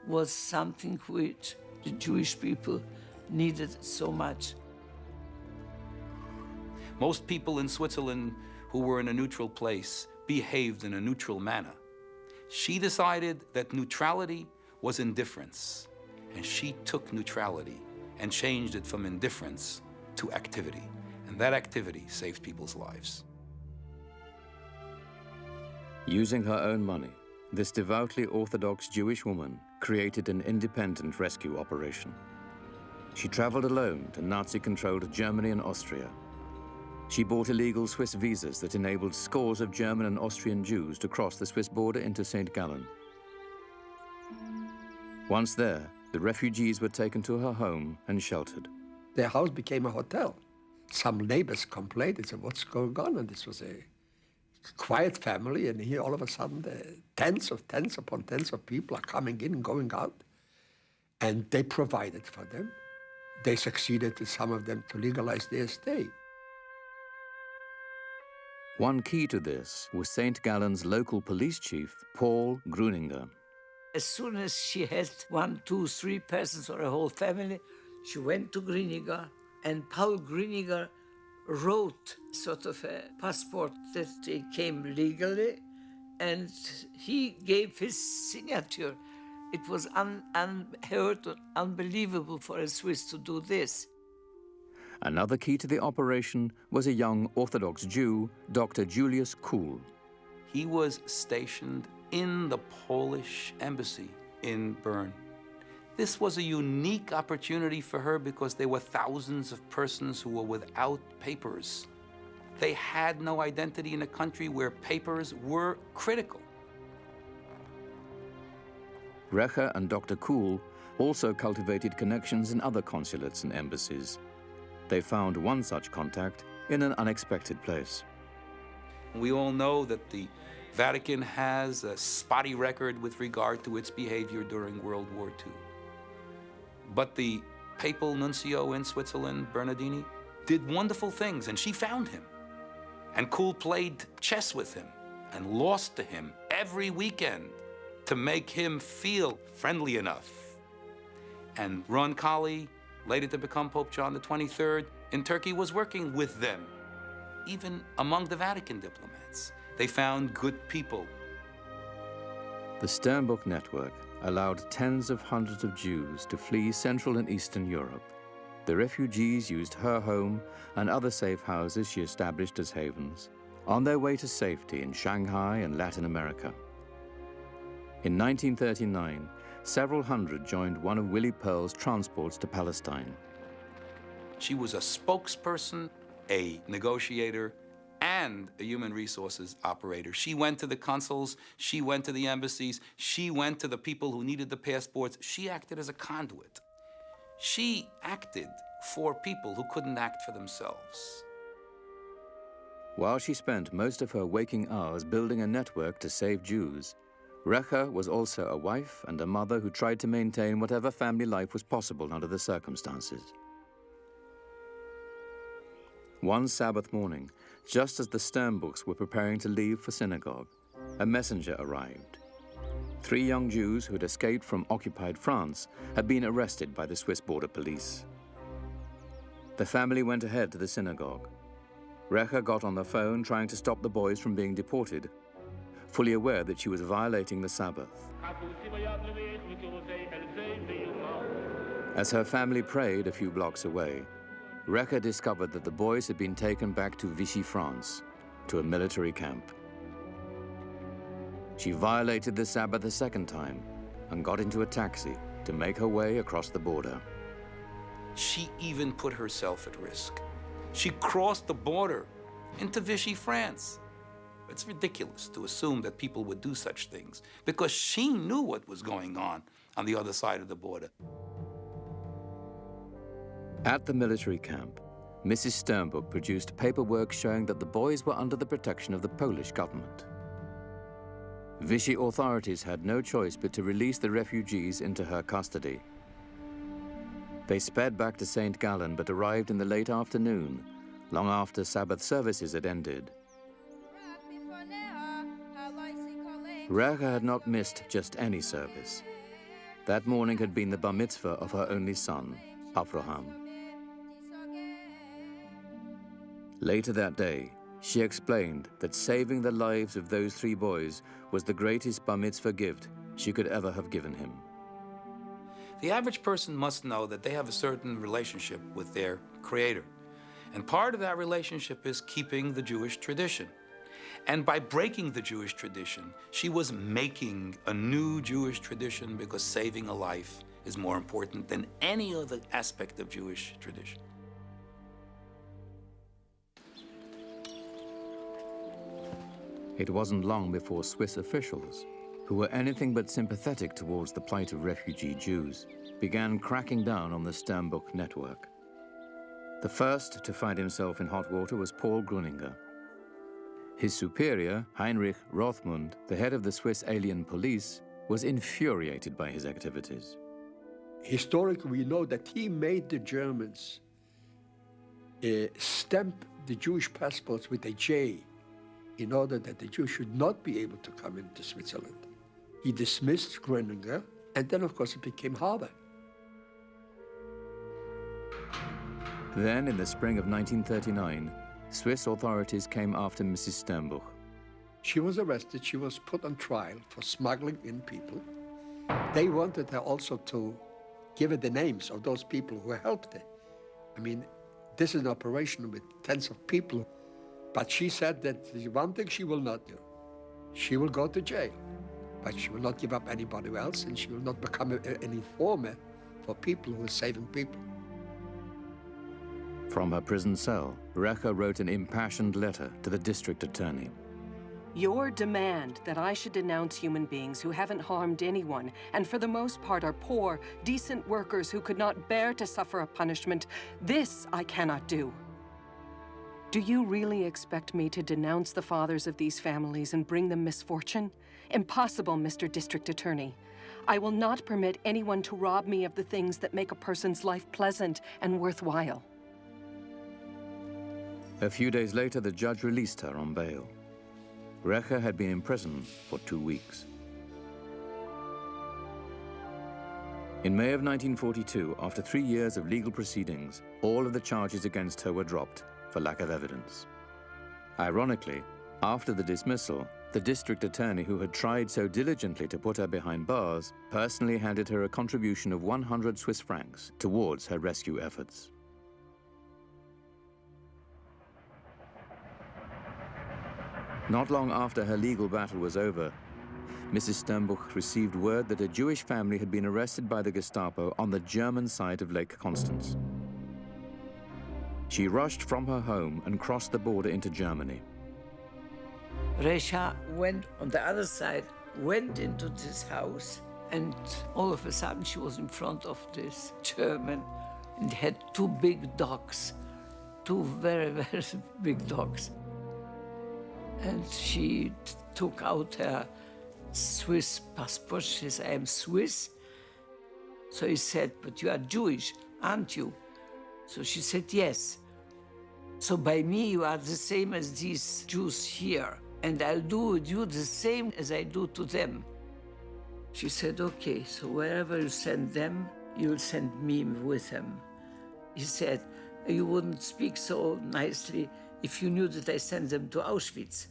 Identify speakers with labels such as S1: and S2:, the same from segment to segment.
S1: was something which the Jewish people needed so much.
S2: Most people in Switzerland who were in a neutral place behaved in a neutral manner. She decided that neutrality was indifference, and she took neutrality and changed it from indifference to activity. And that activity saved people's lives.
S3: Using her own money, this devoutly Orthodox Jewish woman created an independent rescue operation. She traveled alone to Nazi-controlled Germany and Austria. She bought illegal Swiss visas that enabled scores of German and Austrian Jews to cross the Swiss border into St. Gallen. Once there, the refugees were taken to her home and sheltered.
S4: Their house became a hotel. Some neighbors complained, they said, what's going on? And this was a quiet family, and here all of a sudden tens upon tens of people are coming in and going out. And they provided for them. They succeeded, some of them, to legalize their stay.
S3: One key to this was St. Gallen's local police chief, Paul Gruninger.
S1: As soon as she had 1, 2, 3 persons or a whole family, she went to Gruninger, and Paul Gruninger wrote sort of a passport that they came legally, and he gave his signature. It was unheard of, unbelievable for a Swiss to do this.
S3: Another key to the operation was a young Orthodox Jew, Dr. Julius Kuhl.
S2: He was stationed in the Polish embassy in Bern. This was a unique opportunity for her because there were thousands of persons who were without papers. They had no identity in a country where papers were critical.
S3: Recher and Dr. Kuhl also cultivated connections in other consulates and embassies. They found one such contact in an unexpected place.
S2: We all know that the Vatican has a spotty record with regard to its behavior during World War II. But the papal nuncio in Switzerland, Bernardini, did wonderful things, and she found him. And Kuhl played chess with him and lost to him every weekend to make him feel friendly enough. And Roncalli, later to become Pope John the 23rd, in Turkey was working with them. Even among the Vatican diplomats, they found good people.
S3: The Sternbuch network allowed tens of hundreds of Jews to flee Central and Eastern Europe. The refugees used her home and other safe houses she established as havens on their way to safety in Shanghai and Latin America. In 1939, several hundred joined one of Willy Pearl's transports to Palestine.
S2: She was a spokesperson, a negotiator, and a human resources operator. She went to the consuls, she went to the embassies, she went to the people who needed the passports. She acted as a conduit. She acted for people who couldn't act for themselves.
S3: While she spent most of her waking hours building a network to save Jews, Recher was also a wife and a mother who tried to maintain whatever family life was possible under the circumstances. One Sabbath morning, just as the Sternbuchs were preparing to leave for synagogue, a messenger arrived. 3 young Jews who had escaped from occupied France had been arrested by the Swiss border police. The family went ahead to the synagogue. Recher got on the phone trying to stop the boys from being deported, fully aware that she was violating the Sabbath. As her family prayed a few blocks away, Recher discovered that the boys had been taken back to Vichy, France, to a military camp. She violated the Sabbath a second time and got into a taxi to make her way across the border.
S2: She even put herself at risk. She crossed the border into Vichy, France. It's ridiculous to assume that people would do such things because she knew what was going on the other side of the border.
S3: At the military camp, Mrs. Sternbuch produced paperwork showing that the boys were under the protection of the Polish government. Vichy authorities had no choice but to release the refugees into her custody. They sped back to St. Gallen but arrived in the late afternoon, long after Sabbath services had ended. Recher had not missed just any service. That morning had been the bar mitzvah of her only son, Avraham. Later that day, she explained that saving the lives of those 3 boys was the greatest bar mitzvah gift she could ever have given him.
S2: The average person must know that they have a certain relationship with their Creator. And part of that relationship is keeping the Jewish tradition. And by breaking the Jewish tradition, she was making a new Jewish tradition, because saving a life is more important than any other aspect of Jewish tradition.
S3: It wasn't long before Swiss officials, who were anything but sympathetic towards the plight of refugee Jews, began cracking down on the Sternbuch network. The first to find himself in hot water was Paul Gruninger. His superior, Heinrich Rothmund, the head of the Swiss alien police, was infuriated by his activities.
S4: Historically, we know that he made the Germans stamp the Jewish passports with a J in order that the Jews should not be able to come into Switzerland. He dismissed Gruninger, and then, of course, it became harder.
S3: Then, in the spring of 1939, Swiss authorities came after Mrs. Sternbuch.
S4: She was arrested. She was put on trial for smuggling in people. They wanted her also to give her the names of those people who helped her. I mean, this is an operation with tens of people. But she said that the one thing she will not do, she will go to jail. But she will not give up anybody else, and she will not become an informer for people who are saving people.
S3: From her prison cell, Recha wrote an impassioned letter to the district attorney.
S5: Your demand that I should denounce human beings who haven't harmed anyone, and for the most part are poor, decent workers who could not bear to suffer a punishment, this I cannot do. Do you really expect me to denounce the fathers of these families and bring them misfortune? Impossible, Mr. District Attorney. I will not permit anyone to rob me of the things that make a person's life pleasant and worthwhile.
S3: A few days later, the judge released her on bail. Recha had been in prison for 2 weeks. In May of 1942, after 3 years of legal proceedings, all of the charges against her were dropped for lack of evidence. Ironically, after the dismissal, the district attorney who had tried so diligently to put her behind bars personally handed her a contribution of 100 Swiss francs towards her rescue efforts. Not long after her legal battle was over, Mrs. Sternbuch received word that a Jewish family had been arrested by the Gestapo on the German side of Lake Constance. She rushed from her home and crossed the border into Germany.
S1: Recha went on the other side, went into this house, and all of a sudden she was in front of this German and had 2 big dogs, 2 very, very big dogs. And she took out her Swiss passport. She said, I am Swiss. So he said, but you are Jewish, aren't you? So she said, yes. So by me, you are the same as these Jews here, and I'll do with you the same as I do to them. She said, okay, so wherever you send them, you'll send me with them. He said, you wouldn't speak so nicely if you knew that I sent them to Auschwitz.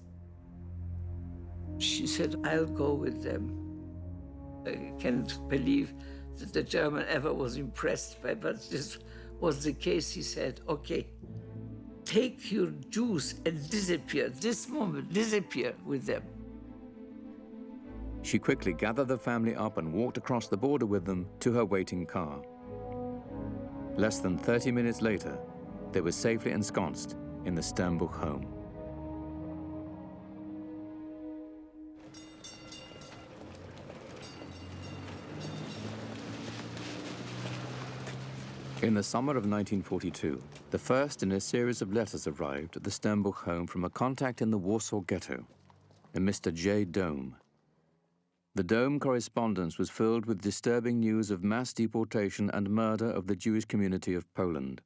S1: She said, I'll go with them. I can't believe that the German ever was impressed by, but this was the case. He said, okay, take your Jews and disappear. This moment, disappear with them.
S3: She quickly gathered the family up and walked across the border with them to her waiting car. Less than 30 minutes later, they were safely ensconced in the Sternbuch home. In the summer of 1942, the first in a series of letters arrived at the Sternbuch home from a contact in the Warsaw Ghetto, a Mr. J. Dome. The Dome correspondence was filled with disturbing news of mass deportation and murder of the Jewish community of Poland.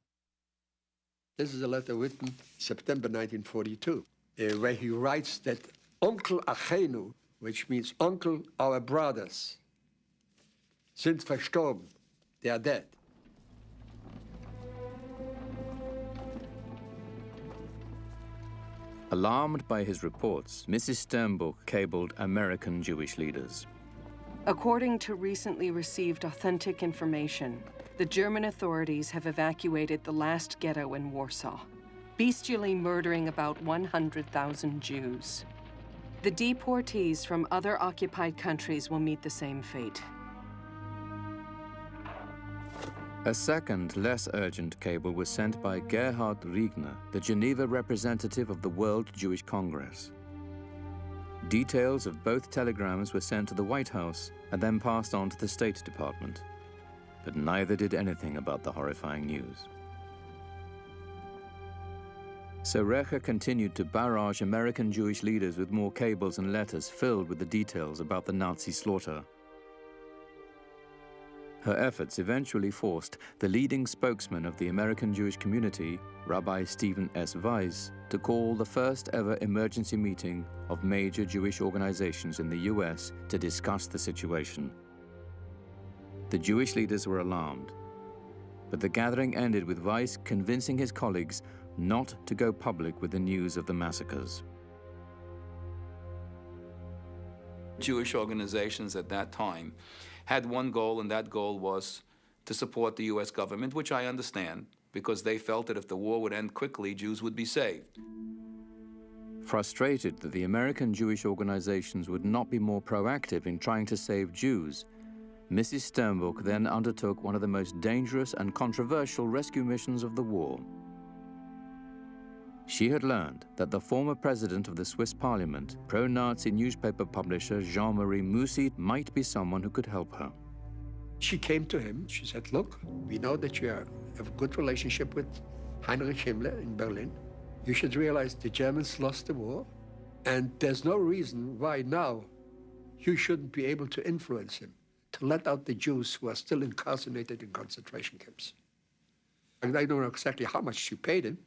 S4: This is a letter written September 1942, where he writes that Onkel Achenu, which means uncle, our brothers, sind verstorben. They are dead.
S3: Alarmed by his reports, Mrs. Sternbuch cabled American Jewish leaders.
S5: According to recently received authentic information, the German authorities have evacuated the last ghetto in Warsaw, bestially murdering about 100,000 Jews. The deportees from other occupied countries will meet the same fate.
S3: A second, less urgent cable was sent by Gerhard Riegner, the Geneva representative of the World Jewish Congress. Details of both telegrams were sent to the White House and then passed on to the State Department. But neither did anything about the horrifying news. So Recher continued to barrage American Jewish leaders with more cables and letters filled with the details about the Nazi slaughter. Her efforts eventually forced the leading spokesman of the American Jewish community, Rabbi Stephen S. Weiss, to call the first ever emergency meeting of major Jewish organizations in the US to discuss the situation. The Jewish leaders were alarmed, but the gathering ended with Weiss convincing his colleagues not to go public with the news of the massacres.
S2: Jewish organizations at that time had one goal, and that goal was to support the US government, which I understand, because they felt that if the war would end quickly, Jews would be saved.
S3: Frustrated that the American Jewish organizations would not be more proactive in trying to save Jews, Mrs. Sternbuch then undertook one of the most dangerous and controversial rescue missions of the war. She had learned that the former president of the Swiss parliament, pro-Nazi newspaper publisher Jean-Marie Mussy, might be someone who could help her.
S4: She came to him. She said, look, we know that you have a good relationship with Heinrich Himmler in Berlin. You should realize the Germans lost the war, and there's no reason why now you shouldn't be able to influence him to let out the Jews who are still incarcerated in concentration camps. And I don't know exactly how much she paid him,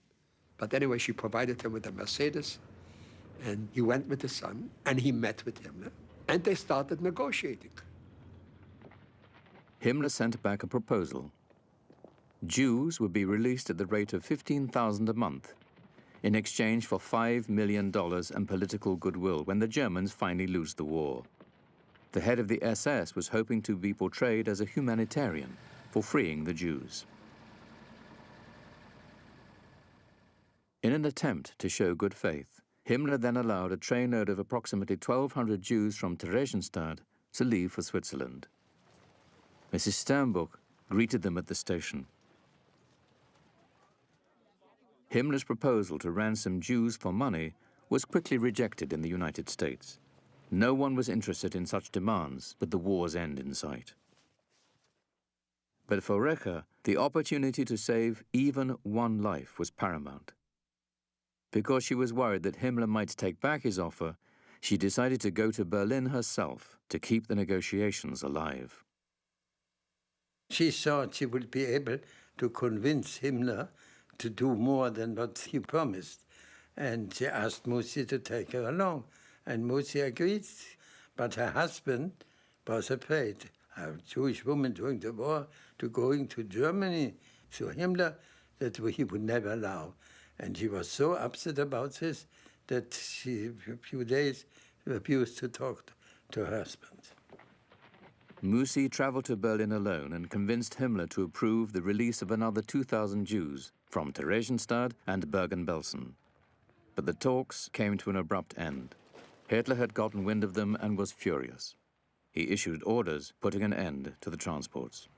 S4: but anyway, she provided him with a Mercedes, and he went with his son, and he met with Himmler, and they started negotiating.
S3: Himmler sent back a proposal. Jews would be released at the rate of $15,000 a month in exchange for $5 million and political goodwill when the Germans finally lose the war. The head of the SS was hoping to be portrayed as a humanitarian for freeing the Jews. In an attempt to show good faith, Himmler then allowed a trainload of approximately 1,200 Jews from Theresienstadt to leave for Switzerland. Mrs. Sternbuch greeted them at the station. Himmler's proposal to ransom Jews for money was quickly rejected in the United States. No one was interested in such demands with the war's end in sight. But for Recher, the opportunity to save even one life was paramount. Because she was worried that Himmler might take back his offer, she decided to go to Berlin herself to keep the negotiations alive.
S6: She thought she would be able to convince Himmler to do more than what he promised. And she asked Mussy to take her along. And Mussy agreed. But her husband was afraid. A Jewish woman during the war to going to Germany, to Himmler, that he would never allow. And she was so upset about this that she, a few days, refused to talk to her husband.
S3: Mussy traveled to Berlin alone and convinced Himmler to approve the release of another 2,000 Jews from Theresienstadt and Bergen-Belsen. But the talks came to an abrupt end. Hitler had gotten wind of them and was furious. He issued orders putting an end to the transports.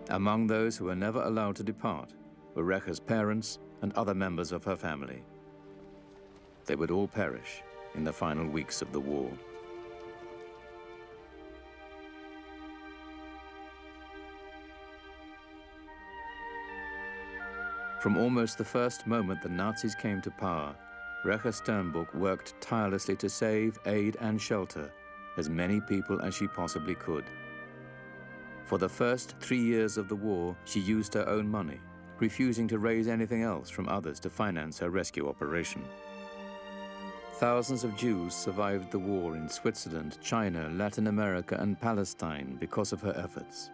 S3: Among those who were never allowed to depart were Recher's parents and other members of her family. They would all perish in the final weeks of the war. From almost the first moment the Nazis came to power, Recher Sternbuch worked tirelessly to save, aid, and shelter as many people as she possibly could. For the first 3 years of the war, she used her own money, refusing to raise anything else from others to finance her rescue operation. Thousands of Jews survived the war in Switzerland, China, Latin America, and Palestine because of her efforts.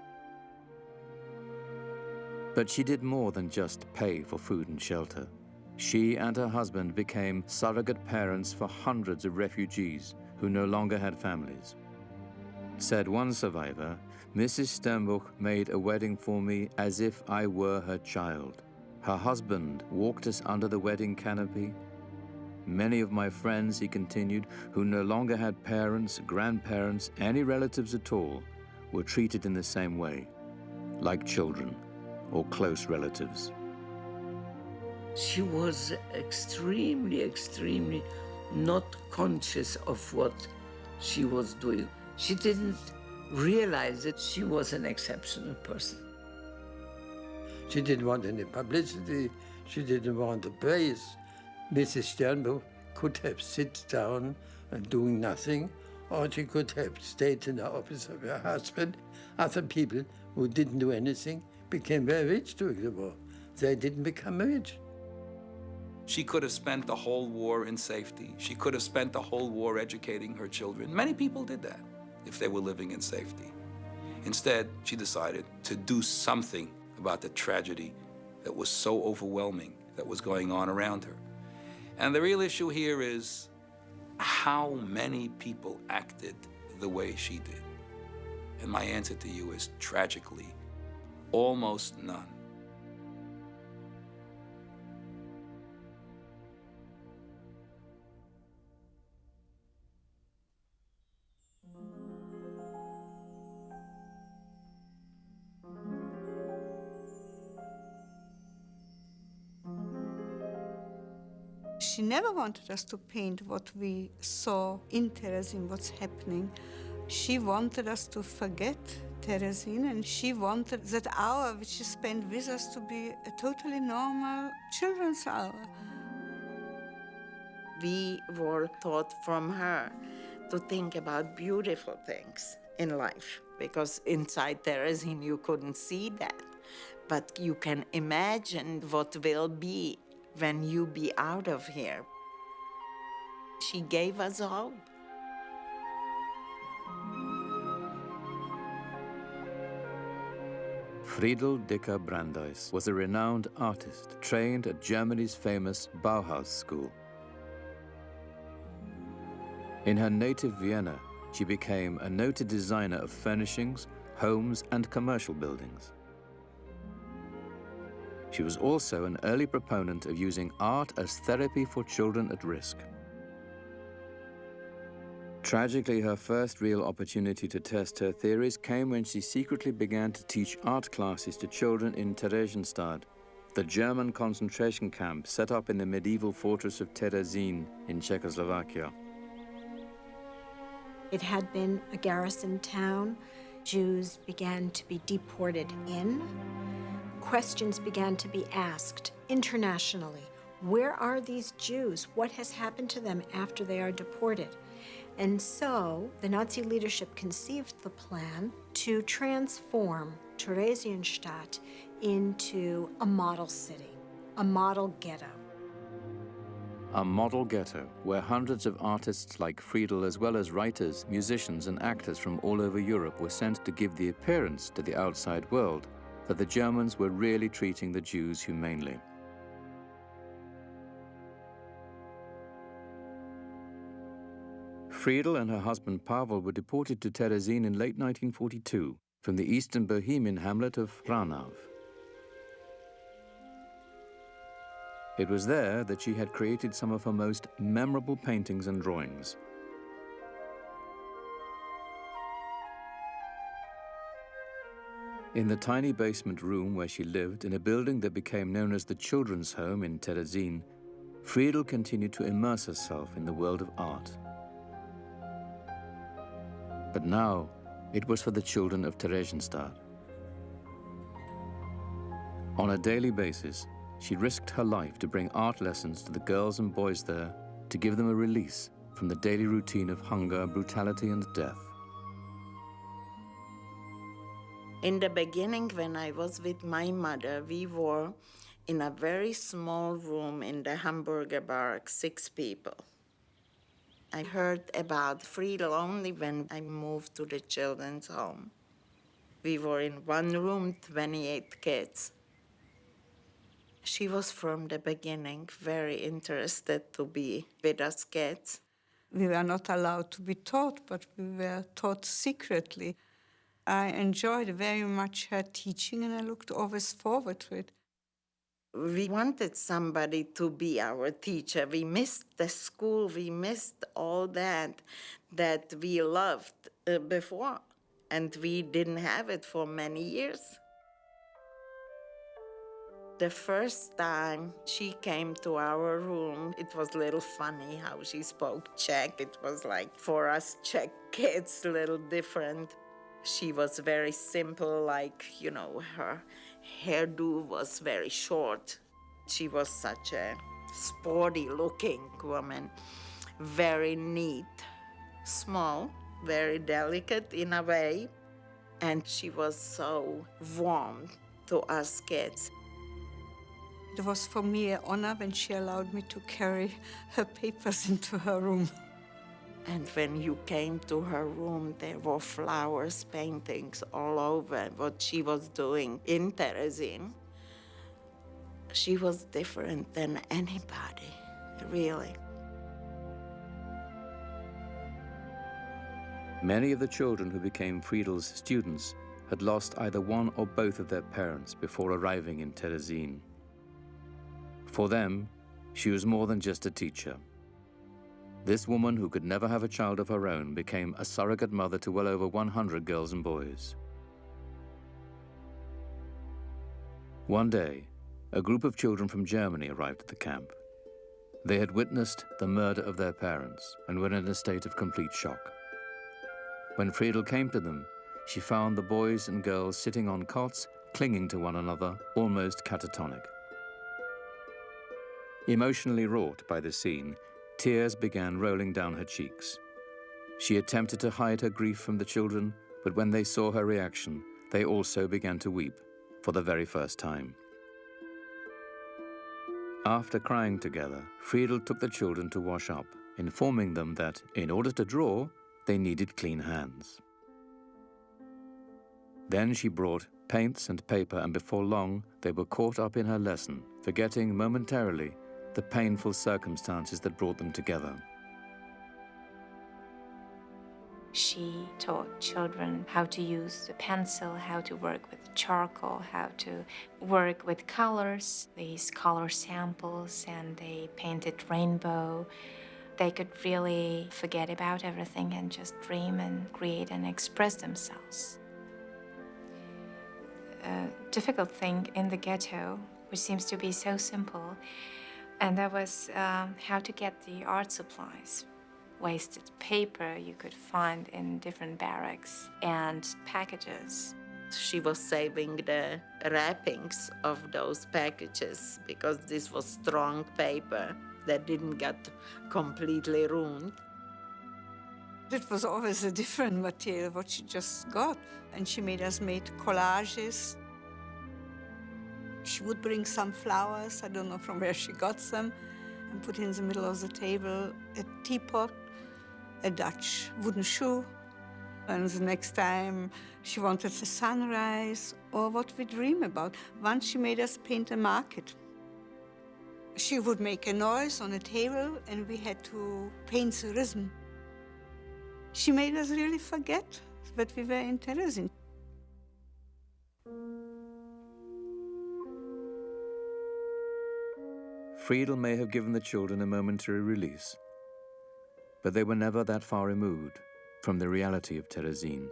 S3: But she did more than just pay for food and shelter. She and her husband became surrogate parents for hundreds of refugees who no longer had families. Said one survivor, "Mrs. Sternbuch made a wedding for me as if I were her child. Her husband walked us under the wedding canopy. Many of my friends," he continued, "who no longer had parents, grandparents, any relatives at all, were treated in the same way, like children or close relatives."
S1: She was extremely, extremely not conscious of what she was doing. She didn't realize that she was an exceptional person.
S6: She didn't want any publicity. She didn't want the praise. Mrs. Sternbuch could have sit down and doing nothing, or she could have stayed in the office of her husband. Other people who didn't do anything became very rich during the war. They didn't become rich.
S2: She could have spent the whole war in safety. She could have spent the whole war educating her children. Many people did that if they were living in safety. Instead, she decided to do something about the tragedy that was so overwhelming that was going on around her. And the real issue here is how many people acted the way she did. And my answer to you is tragically, almost none.
S7: She never wanted us to paint what we saw in Terezin, what's happening. She wanted us to forget Terezin, and she wanted that hour which she spent with us to be a totally normal children's hour.
S8: We were taught from her to think about beautiful things in life, because inside Terezin you couldn't see that. But you can imagine what will be when you be out of here. She gave us hope.
S3: Friedel Dicker Brandeis was a renowned artist trained at Germany's famous Bauhaus school. In her native Vienna, she became a noted designer of furnishings, homes, and commercial buildings. She was also an early proponent of using art as therapy for children at risk. Tragically, her first real opportunity to test her theories came when she secretly began to teach art classes to children in Theresienstadt, the German concentration camp set up in the medieval fortress of Terezin in Czechoslovakia.
S9: It had been a garrison town. Jews began to be deported in. Questions began to be asked internationally. Where are these Jews? What has happened to them after they are deported? And so the Nazi leadership conceived the plan to transform Theresienstadt into a model city, a model ghetto.
S3: A model ghetto where hundreds of artists like Friedel, as well as writers, musicians, and actors from all over Europe were sent to give the appearance to the outside world that the Germans were really treating the Jews humanely. Friedel and her husband Pavel were deported to Terezin in late 1942 from the eastern Bohemian hamlet of Hranov. It was there that she had created some of her most memorable paintings and drawings. In the tiny basement room where she lived in a building that became known as the Children's Home in Terezin, Friedel continued to immerse herself in the world of art. But now, it was for the children of Theresienstadt. On a daily basis, she risked her life to bring art lessons to the girls and boys there, to give them a release from the daily routine of hunger, brutality, and death.
S8: In the beginning, when I was with my mother, we were in a very small room in the Hamburger barracks, 6 people. I heard about Friedel only when I moved to the children's home. We were in one room, 28 kids. She was from the beginning very interested to be with us kids.
S7: We were not allowed to be taught, but we were taught secretly. I enjoyed very much her teaching, and I looked always forward to it.
S8: We wanted somebody to be our teacher. We missed the school. We missed all that we loved before, and we didn't have it for many years. The first time she came to our room, it was a little funny how she spoke Czech. It was like, for us Czech kids, a little different. She was very simple, like, you know, her hairdo was very short. She was such a sporty-looking woman, very neat, small, very delicate in a way, and she was so warm to us kids.
S7: It was for me an honor when she allowed me to carry her papers into her room.
S8: And when you came to her room, there were flowers, paintings all over what she was doing in Terezin. She was different than anybody, really.
S3: Many of the children who became Friedel's students had lost either one or both of their parents before arriving in Terezin. For them, she was more than just a teacher. This woman, who could never have a child of her own, became a surrogate mother to well over 100 girls and boys. One day, a group of children from Germany arrived at the camp. They had witnessed the murder of their parents and were in a state of complete shock. When Friedel came to them, she found the boys and girls sitting on cots, clinging to one another, almost catatonic. Emotionally wrought by the scene, tears began rolling down her cheeks. She attempted to hide her grief from the children, but when they saw her reaction, they also began to weep for the very first time. After crying together, Friedel took the children to wash up, informing them that in order to draw, they needed clean hands. Then she brought paints and paper, and before long, they were caught up in her lesson, forgetting momentarily the painful circumstances that brought them together.
S10: She taught children how to use the pencil, how to work with charcoal, how to work with colors, these color samples, and they painted rainbow. They could really forget about everything and just dream and create and express themselves. A difficult thing in the ghetto, which seems to be so simple, and that was how to get the art supplies. Wasted paper you could find in different barracks and packages.
S8: She was saving the wrappings of those packages because this was strong paper that didn't get completely ruined.
S7: It was always a different material, what she just got. And she made us make collages. She would bring some flowers, I don't know from where she got them, and put in the middle of the table a teapot, a Dutch wooden shoe. And the next time she wanted the sunrise or what we dream about. Once she made us paint a market. She would make a noise on a table and we had to paint the rhythm. She made us really forget that we were in Terezin.
S3: Friedel may have given the children a momentary release, but they were never that far removed from the reality of Terezin.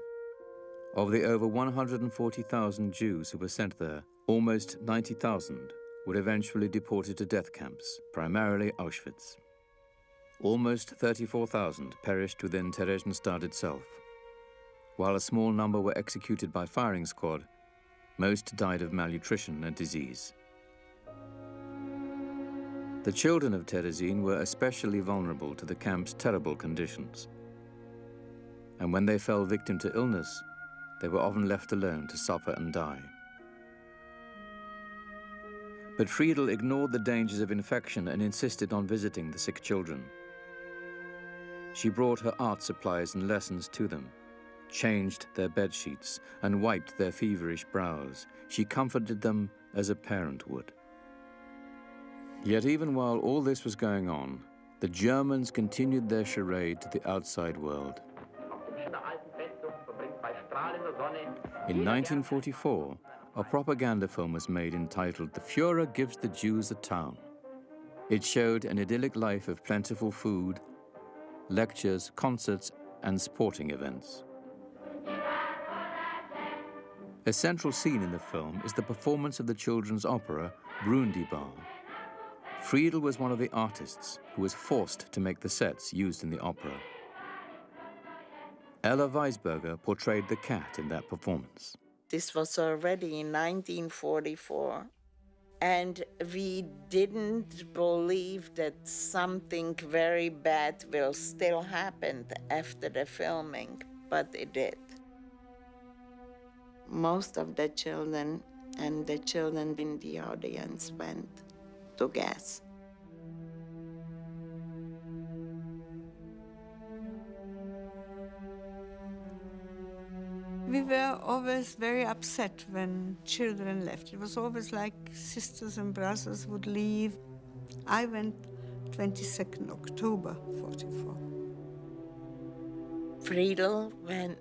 S3: Of the over 140,000 Jews who were sent there, almost 90,000 were eventually deported to death camps, primarily Auschwitz. Almost 34,000 perished within Theresienstadt itself. While a small number were executed by firing squad, most died of malnutrition and disease. The children of Terezin were especially vulnerable to the camp's terrible conditions. And when they fell victim to illness, they were often left alone to suffer and die. But Friedel ignored the dangers of infection and insisted on visiting the sick children. She brought her art supplies and lessons to them, changed their bed sheets, and wiped their feverish brows. She comforted them as a parent would. Yet even while all this was going on, the Germans continued their charade to the outside world. In 1944, a propaganda film was made entitled "The Führer Gives the Jews a Town." It showed an idyllic life of plentiful food, lectures, concerts, and sporting events. A central scene in the film is the performance of the children's opera, Brundibár. Friedel was one of the artists who was forced to make the sets used in the opera. Ella Weisberger portrayed the cat in that performance.
S8: This was already in 1944, and we didn't believe that something very bad will still happen after the filming, but it did. Most of the children and the children in the audience went to gas.
S7: We were always very upset when children left. It was always like sisters and brothers would leave. I went 22nd October 44.
S8: Friedel went,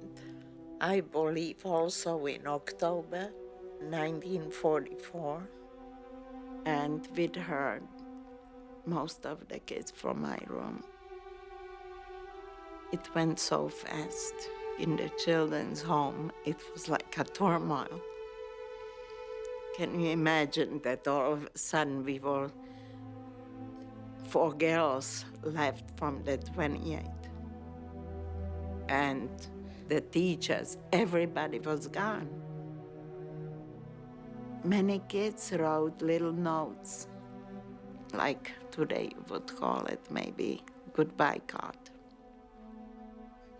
S8: I believe, also in October 1944, and with her, most of the kids from my room. It went so fast. In the children's home, it was like a turmoil. Can you imagine that all of a sudden we were 4 girls left from the 28? And the teachers, everybody was gone. Many kids wrote little notes, like today you would call it maybe goodbye card.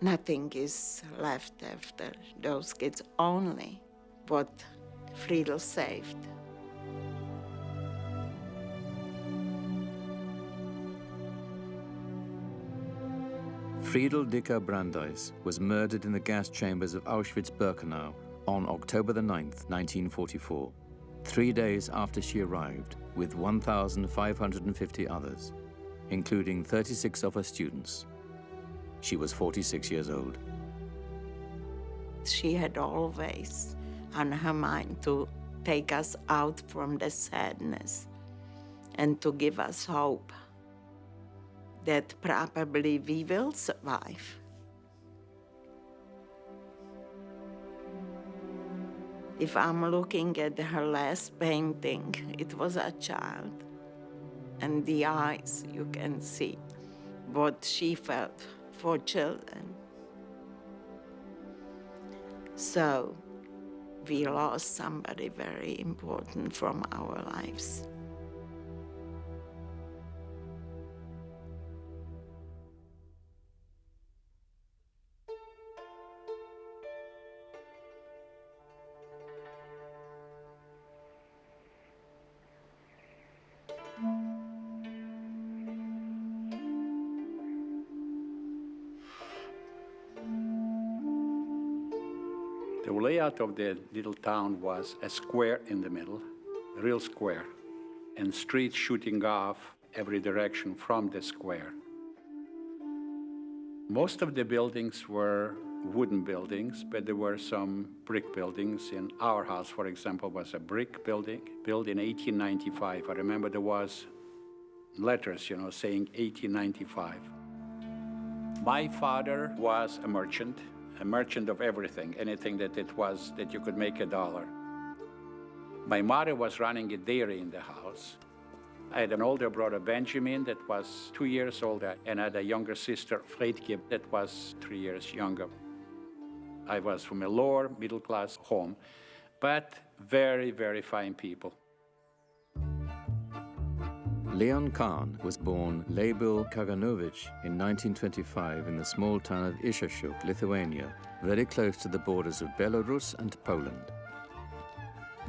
S8: Nothing is left after those kids, only what Friedel saved.
S3: Friedel Dicker Brandeis was murdered in the gas chambers of Auschwitz-Birkenau on October the 9th, 1944, 3 days after she arrived with 1,550 others, including 36 of her students. She was 46 years old.
S8: She had always on her mind to take us out from the sadness and to give us hope that probably we will survive. If I'm looking at her last painting, it was a child, and the eyes, you can see what she felt for children. So we lost somebody very important from our lives.
S11: The layout of the little town was a square in the middle, a real square, and streets shooting off every direction from the square. Most of the buildings were wooden buildings, but there were some brick buildings. In our house, for example, was a brick building built in 1895. I remember there was letters, saying 1895. My father was a merchant of everything, anything that you could make $1. My mother was running a dairy in the house. I had an older brother, Benjamin, that was 2 years older, and I had a younger sister, Friedke, that was 3 years younger. I was from a lower middle-class home, but very, very fine people.
S3: Leon Kahn was born Leibel Kaganovich in 1925 in the small town of Ishashuk, Lithuania, very close to the borders of Belarus and Poland.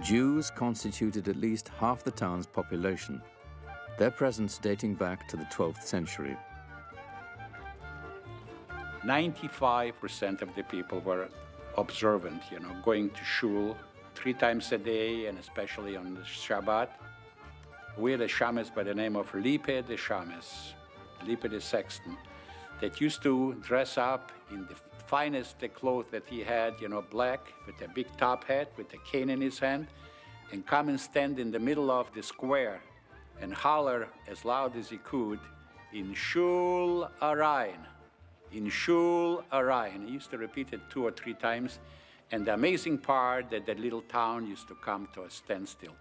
S3: Jews constituted at least half the town's population, their presence dating back to the 12th century.
S11: 95% of the people were observant, going to shul 3 times a day, and especially on the Shabbat. We had a shamus by the name of Lipe the Shamus, Lipe the Sexton, that used to dress up in the finest clothes that he had, black, with a big top hat, with a cane in his hand, and come and stand in the middle of the square and holler as loud as he could, in Shul Arain, in Shul Arain. He used to repeat it 2 or 3 times, and the amazing part that that little town used to come to a standstill.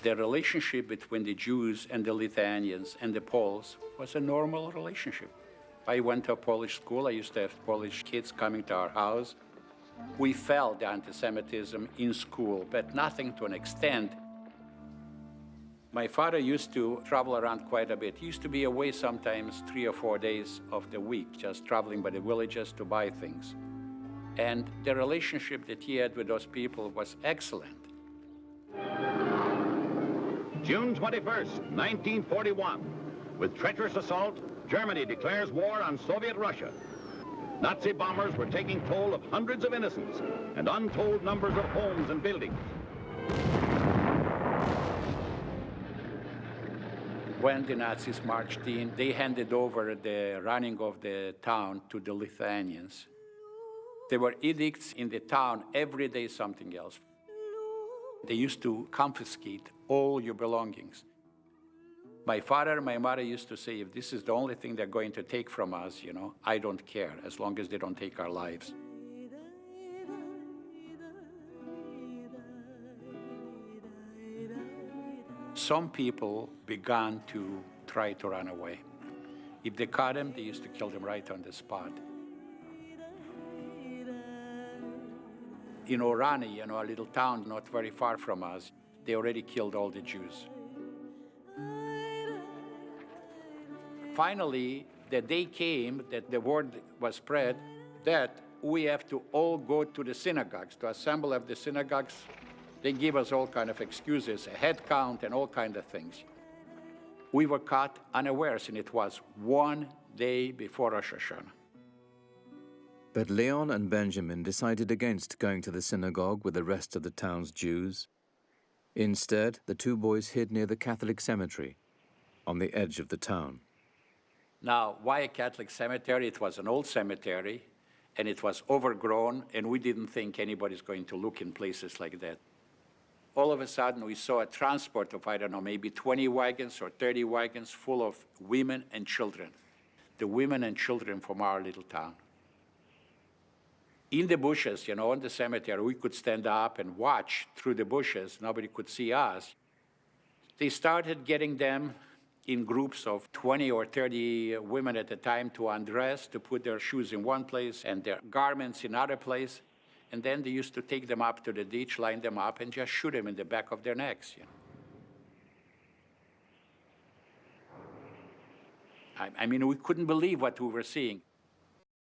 S11: The relationship between the Jews and the Lithuanians and the Poles was a normal relationship. I went to a Polish school. I used to have Polish kids coming to our house. We felt the anti-Semitism in school, but nothing to an extent. My father used to travel around quite a bit. He used to be away sometimes 3 or 4 days of the week, just traveling by the villages to buy things. And the relationship that he had with those people was excellent.
S12: June 21st, 1941. With treacherous assault, Germany declares war on Soviet Russia. Nazi bombers were taking toll of hundreds of innocents and untold numbers of homes and buildings.
S11: When the Nazis marched in, they handed over the running of the town to the Lithuanians. There were edicts in the town, every day something else. They used to confiscate all your belongings. My father and my mother used to say, if this is the only thing they're going to take from us, I don't care, as long as they don't take our lives. Some people began to try to run away. If they caught them, they used to kill them right on the spot. In Orani, a little town not very far from us, they already killed all the Jews. Finally, the day came that the word was spread that we have to all go to the synagogues, to assemble at the synagogues. They give us all kind of excuses, a head count and all kind of things. We were caught unawares, and it was 1 day before Rosh Hashanah.
S3: But Leon and Benjamin decided against going to the synagogue with the rest of the town's Jews. Instead, the 2 boys hid near the Catholic cemetery on the edge of the town.
S11: Now, why a Catholic cemetery? It was an old cemetery, and it was overgrown, and we didn't think anybody's going to look in places like that. All of a sudden, we saw a transport of, I don't know, maybe 20 wagons or 30 wagons full of women and children. The women and children from our little town. In the bushes, on the cemetery, we could stand up and watch through the bushes. Nobody could see us. They started getting them in groups of 20 or 30 women at a time to undress, to put their shoes in one place and their garments in another place. And then they used to take them up to the ditch, line them up, and just shoot them in the back of their necks. I mean, we couldn't believe what we were seeing.